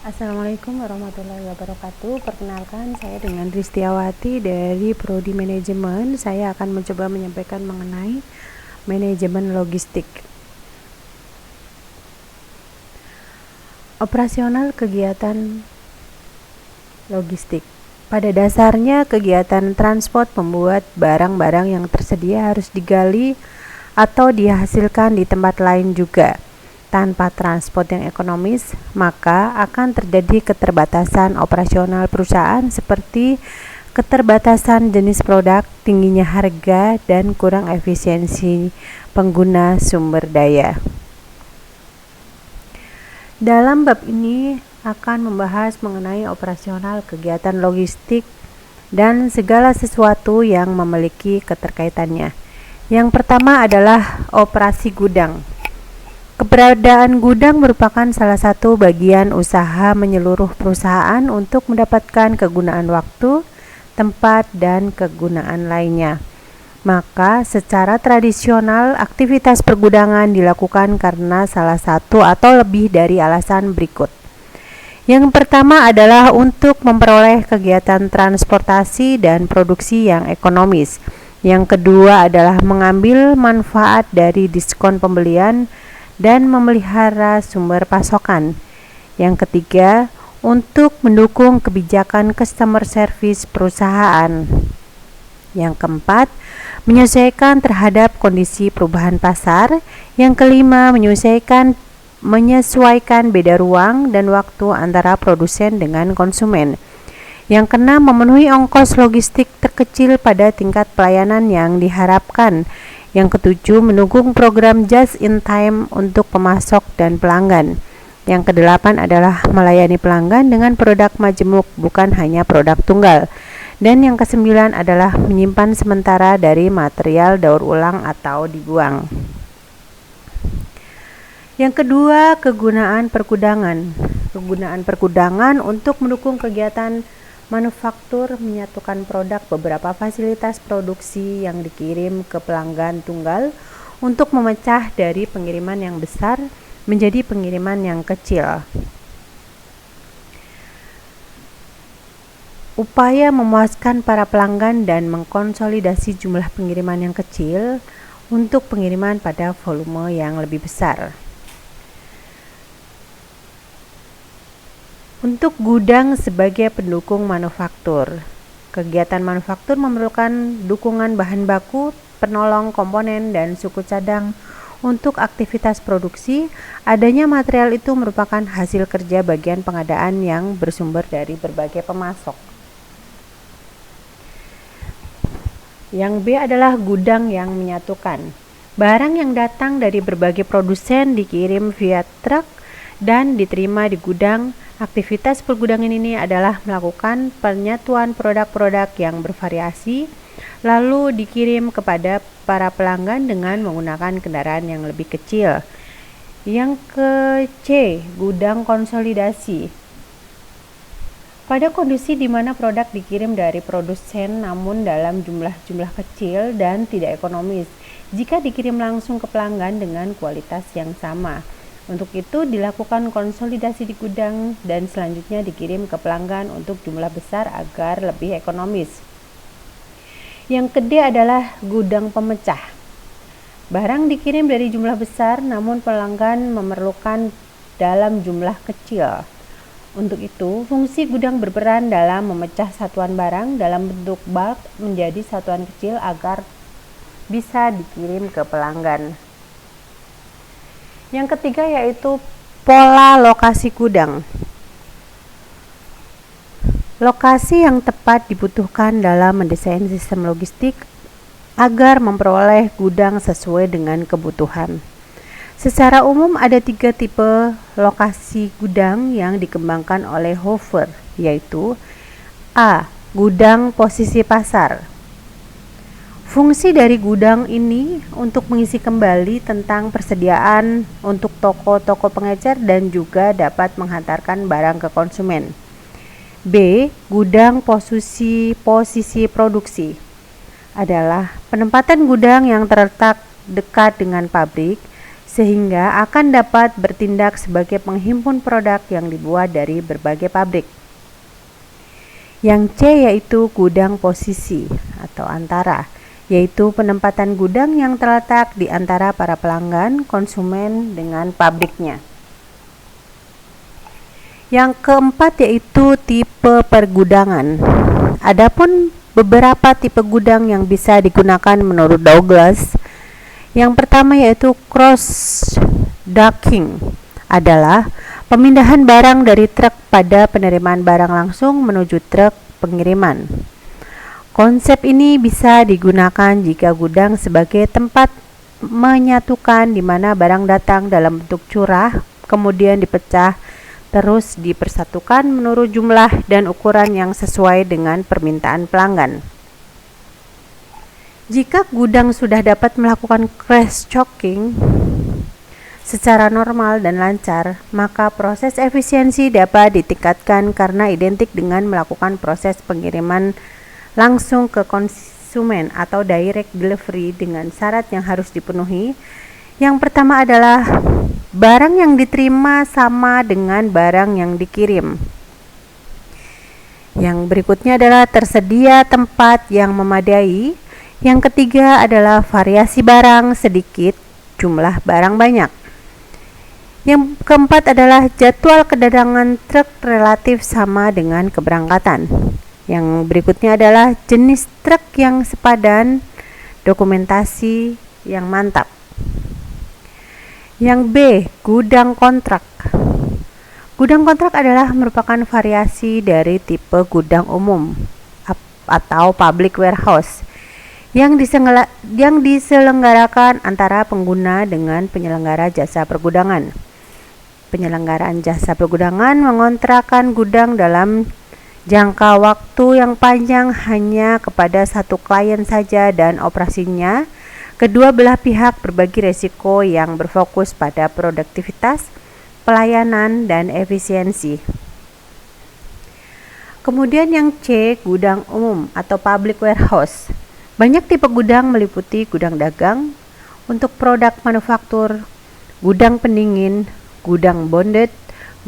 Assalamualaikum warahmatullahi wabarakatuh. Perkenalkan, saya dengan Ristiawati dari Prodi Manajemen. Saya akan mencoba menyampaikan mengenai manajemen logistik. Operasional kegiatan logistik. Pada dasarnya, kegiatan transport membuat barang-barang yang tersedia harus digali atau dihasilkan di tempat lain juga. Tanpa transport yang ekonomis, maka akan terjadi keterbatasan operasional perusahaan seperti keterbatasan jenis produk, tingginya harga, dan kurang efisiensi pengguna sumber daya. Dalam bab ini akan membahas mengenai operasional kegiatan logistik dan segala sesuatu yang memiliki keterkaitannya. Yang pertama adalah operasi gudang. Keberadaan gudang merupakan salah satu bagian usaha menyeluruh perusahaan untuk mendapatkan kegunaan waktu, tempat, dan kegunaan lainnya. Maka, secara tradisional, aktivitas pergudangan dilakukan karena salah satu atau lebih dari alasan berikut. Yang pertama adalah untuk memperoleh kegiatan transportasi dan produksi yang ekonomis. Yang kedua adalah mengambil manfaat dari diskon pembelian dan memelihara sumber pasokan. Yang ketiga, untuk mendukung kebijakan customer service perusahaan. Yang keempat, menyesuaikan terhadap kondisi perubahan pasar. Yang kelima, menyesuaikan beda ruang dan waktu antara produsen dengan konsumen. Yang keenam, memenuhi ongkos logistik terkecil pada tingkat pelayanan yang diharapkan. Yang ketujuh, mendukung program just in time untuk pemasok dan pelanggan. Yang kedelapan adalah melayani pelanggan dengan produk majemuk, bukan hanya produk tunggal. Dan yang kesembilan adalah menyimpan sementara dari material daur ulang atau dibuang. Yang kedua, kegunaan pergudangan. Kegunaan pergudangan untuk mendukung kegiatan manufaktur, menyatukan produk beberapa fasilitas produksi yang dikirim ke pelanggan tunggal untuk memecah dari pengiriman yang besar menjadi pengiriman yang kecil. Upaya memuaskan para pelanggan dan mengkonsolidasi jumlah pengiriman yang kecil untuk pengiriman pada volume yang lebih besar. Untuk gudang sebagai pendukung manufaktur. Kegiatan manufaktur memerlukan dukungan bahan baku, penolong komponen, dan suku cadang untuk aktivitas produksi. Adanya material itu merupakan hasil kerja bagian pengadaan yang bersumber dari berbagai pemasok. Yang B adalah gudang yang menyatukan. Barang yang datang dari berbagai produsen dikirim via truk dan diterima di gudang. Aktivitas pergudangan ini adalah melakukan penyatuan produk-produk yang bervariasi, lalu dikirim kepada para pelanggan dengan menggunakan kendaraan yang lebih kecil. Yang ke-C, gudang konsolidasi. Pada kondisi di mana produk dikirim dari produsen namun dalam jumlah kecil dan tidak ekonomis, jika dikirim langsung ke pelanggan dengan kualitas yang sama. Untuk itu dilakukan konsolidasi di gudang dan selanjutnya dikirim ke pelanggan untuk jumlah besar agar lebih ekonomis. Yang kedua adalah gudang pemecah. Barang dikirim dari jumlah besar namun pelanggan memerlukan dalam jumlah kecil. Untuk itu, fungsi gudang berperan dalam memecah satuan barang dalam bentuk bulk menjadi satuan kecil agar bisa dikirim ke pelanggan. Yang ketiga yaitu pola lokasi gudang. Lokasi yang tepat dibutuhkan dalam mendesain sistem logistik agar memperoleh gudang sesuai dengan kebutuhan. Secara umum ada 3 tipe lokasi gudang yang dikembangkan oleh Hoffer, yaitu A. Gudang posisi pasar. Fungsi dari gudang ini untuk mengisi kembali tentang persediaan untuk toko-toko pengecer dan juga dapat menghantarkan barang ke konsumen. B. Gudang posisi produksi adalah penempatan gudang yang terletak dekat dengan pabrik sehingga akan dapat bertindak sebagai penghimpun produk yang dibuat dari berbagai pabrik. Yang C yaitu gudang posisi atau antara, yaitu penempatan gudang yang terletak di antara para pelanggan, konsumen dengan pabriknya. Yang keempat yaitu tipe pergudangan. Adapun beberapa tipe gudang yang bisa digunakan menurut Douglas. Yang pertama yaitu cross docking adalah pemindahan barang dari truk pada penerimaan barang langsung menuju truk pengiriman. Konsep ini bisa digunakan jika gudang sebagai tempat menyatukan di mana barang datang dalam bentuk curah, kemudian dipecah, terus dipersatukan menurut jumlah dan ukuran yang sesuai dengan permintaan pelanggan. Jika gudang sudah dapat melakukan cross docking secara normal dan lancar, maka proses efisiensi dapat ditingkatkan karena identik dengan melakukan proses pengiriman langsung ke konsumen atau direct delivery dengan syarat yang harus dipenuhi. Yang pertama adalah barang yang diterima sama dengan barang yang dikirim. Yang berikutnya adalah tersedia tempat yang memadai. Yang ketiga adalah variasi barang sedikit, jumlah barang banyak. Yang keempat adalah jadwal kedatangan truk relatif sama dengan keberangkatan. Yang berikutnya adalah jenis truk yang sepadan, dokumentasi yang mantap. Yang B, gudang kontrak. Gudang kontrak adalah merupakan variasi dari tipe gudang umum atau public warehouse yang diselenggarakan antara pengguna dengan penyelenggara jasa pergudangan. Penyelenggaraan jasa pergudangan mengontrakkan gudang dalam jangka waktu yang panjang hanya kepada satu klien saja dan operasinya kedua belah pihak berbagi risiko yang berfokus pada produktivitas, pelayanan, dan efisiensi. Kemudian yang C, gudang umum atau public warehouse. Banyak tipe gudang meliputi gudang dagang untuk produk manufaktur, gudang pendingin, gudang bonded,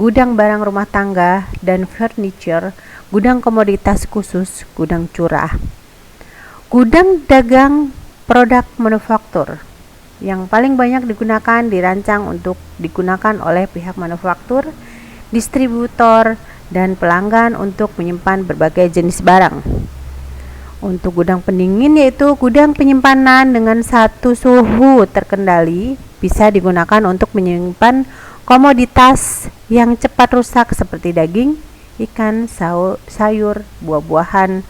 gudang barang rumah tangga dan furniture, gudang komoditas khusus, gudang curah. Gudang dagang produk manufaktur yang paling banyak digunakan dirancang untuk digunakan oleh pihak manufaktur, distributor, dan pelanggan untuk menyimpan berbagai jenis barang. Untuk gudang pendingin yaitu gudang penyimpanan dengan satu suhu terkendali, bisa digunakan untuk menyimpan komoditas yang cepat rusak seperti daging, ikan, sayur, buah-buahan,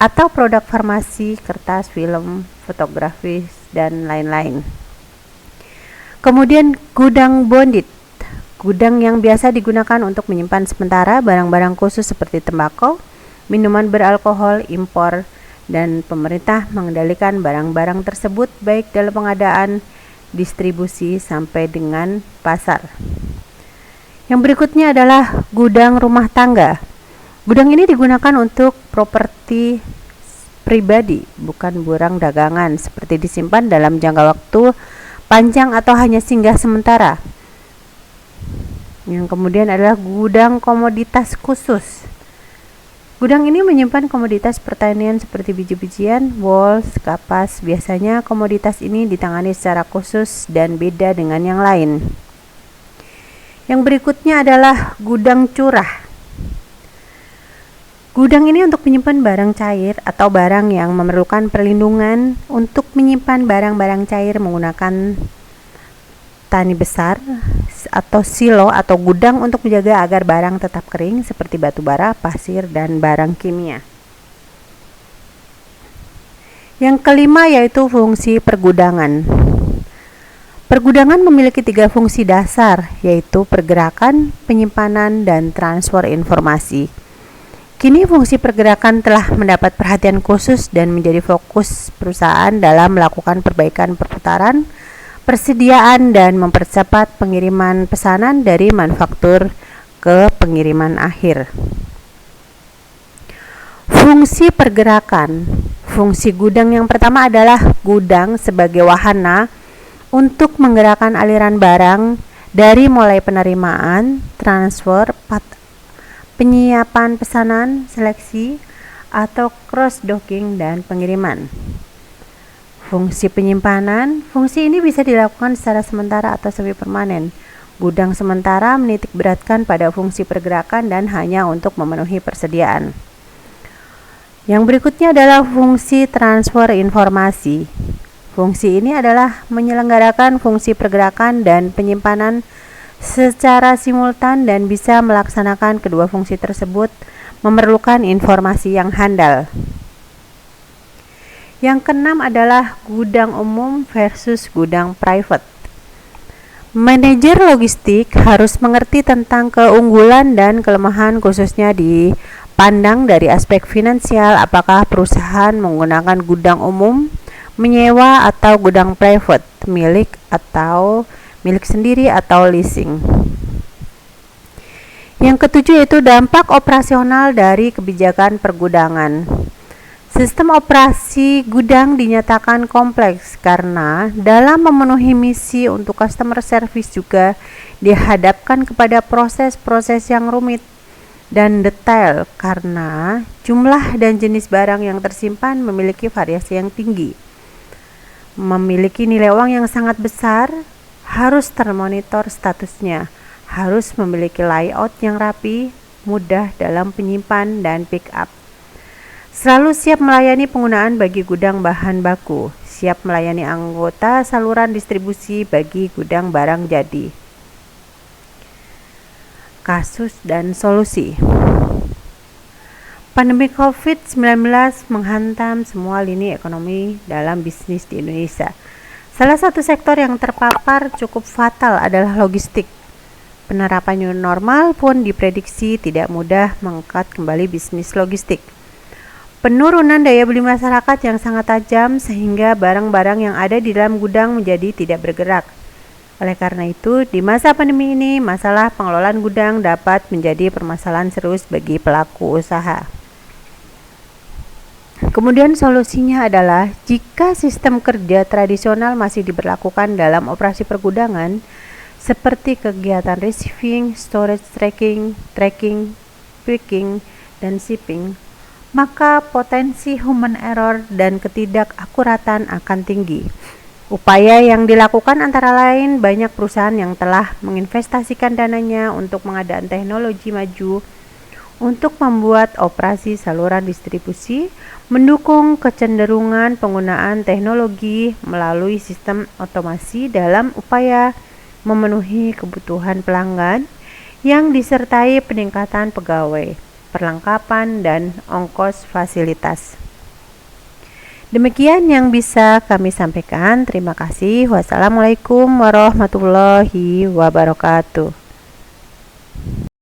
atau produk farmasi, kertas, film, fotografi, dan lain-lain. Kemudian gudang bonded, gudang yang biasa digunakan untuk menyimpan sementara barang-barang khusus seperti tembakau, minuman beralkohol, impor, dan pemerintah mengendalikan barang-barang tersebut baik dalam pengadaan, distribusi, sampai dengan pasar. Yang berikutnya adalah gudang rumah tangga. Gudang ini digunakan untuk properti pribadi, bukan barang dagangan, seperti disimpan dalam jangka waktu panjang atau hanya singgah sementara. Yang kemudian adalah gudang komoditas khusus. Gudang ini menyimpan komoditas pertanian seperti biji-bijian, wool, kapas. Biasanya komoditas ini ditangani secara khusus dan beda dengan yang lain. Yang berikutnya adalah gudang curah. Gudang ini untuk menyimpan barang cair atau barang yang memerlukan perlindungan. Untuk menyimpan barang-barang cair menggunakan tani besar atau silo atau gudang untuk menjaga agar barang tetap kering seperti batu bara, pasir, dan barang kimia. Yang kelima yaitu fungsi pergudangan. Pergudangan memiliki 3 fungsi dasar, yaitu pergerakan, penyimpanan, dan transfer informasi. Kini fungsi pergerakan telah mendapat perhatian khusus dan menjadi fokus perusahaan dalam melakukan perbaikan perputaran, persediaan, dan mempercepat pengiriman pesanan dari manufaktur ke pengiriman akhir. Fungsi pergerakan. Fungsi gudang yang pertama adalah gudang sebagai wahana untuk menggerakkan aliran barang dari mulai penerimaan, transfer, penyiapan pesanan, seleksi, atau cross-docking dan pengiriman. Fungsi penyimpanan, fungsi ini bisa dilakukan secara sementara atau semi permanen. Gudang sementara menitik beratkan pada fungsi pergerakan dan hanya untuk memenuhi persediaan. Yang berikutnya adalah fungsi transfer informasi. Fungsi ini adalah menyelenggarakan fungsi pergerakan dan penyimpanan secara simultan dan bisa melaksanakan kedua fungsi tersebut memerlukan informasi yang handal. Yang keenam adalah gudang umum versus gudang private. Manajer logistik harus mengerti tentang keunggulan dan kelemahan khususnya dipandang dari aspek finansial, apakah perusahaan menggunakan gudang umum, menyewa atau gudang private, milik sendiri atau leasing. Yang ketujuh yaitu dampak operasional dari kebijakan pergudangan. Sistem operasi gudang dinyatakan kompleks karena dalam memenuhi misi untuk customer service juga dihadapkan kepada proses-proses yang rumit dan detail karena jumlah dan jenis barang yang tersimpan memiliki variasi yang tinggi. Memiliki nilai uang yang sangat besar, harus termonitor statusnya, harus memiliki layout yang rapi, mudah dalam penyimpan dan pick up. Selalu siap melayani penggunaan bagi gudang bahan baku, siap melayani anggota saluran distribusi bagi gudang barang jadi. Kasus dan solusi. Pandemi COVID-19 menghantam semua lini ekonomi dalam bisnis di Indonesia. Salah satu sektor yang terpapar cukup fatal adalah logistik. Penerapan new normal pun diprediksi tidak mudah mengangkat kembali bisnis logistik. Penurunan daya beli masyarakat yang sangat tajam sehingga barang-barang yang ada di dalam gudang menjadi tidak bergerak. Oleh karena itu, di masa pandemi ini, masalah pengelolaan gudang dapat menjadi permasalahan serius bagi pelaku usaha. Kemudian solusinya adalah jika sistem kerja tradisional masih diberlakukan dalam operasi pergudangan seperti kegiatan receiving, storage, tracking, picking, dan shipping, maka potensi human error dan ketidakakuratan akan tinggi. Upaya yang dilakukan antara lain banyak perusahaan yang telah menginvestasikan dananya untuk pengadaan teknologi maju untuk membuat operasi saluran distribusi, mendukung kecenderungan penggunaan teknologi melalui sistem otomasi dalam upaya memenuhi kebutuhan pelanggan yang disertai peningkatan pegawai, perlengkapan, dan ongkos fasilitas. Demikian yang bisa kami sampaikan. Terima kasih. Wassalamualaikum warahmatullahi wabarakatuh.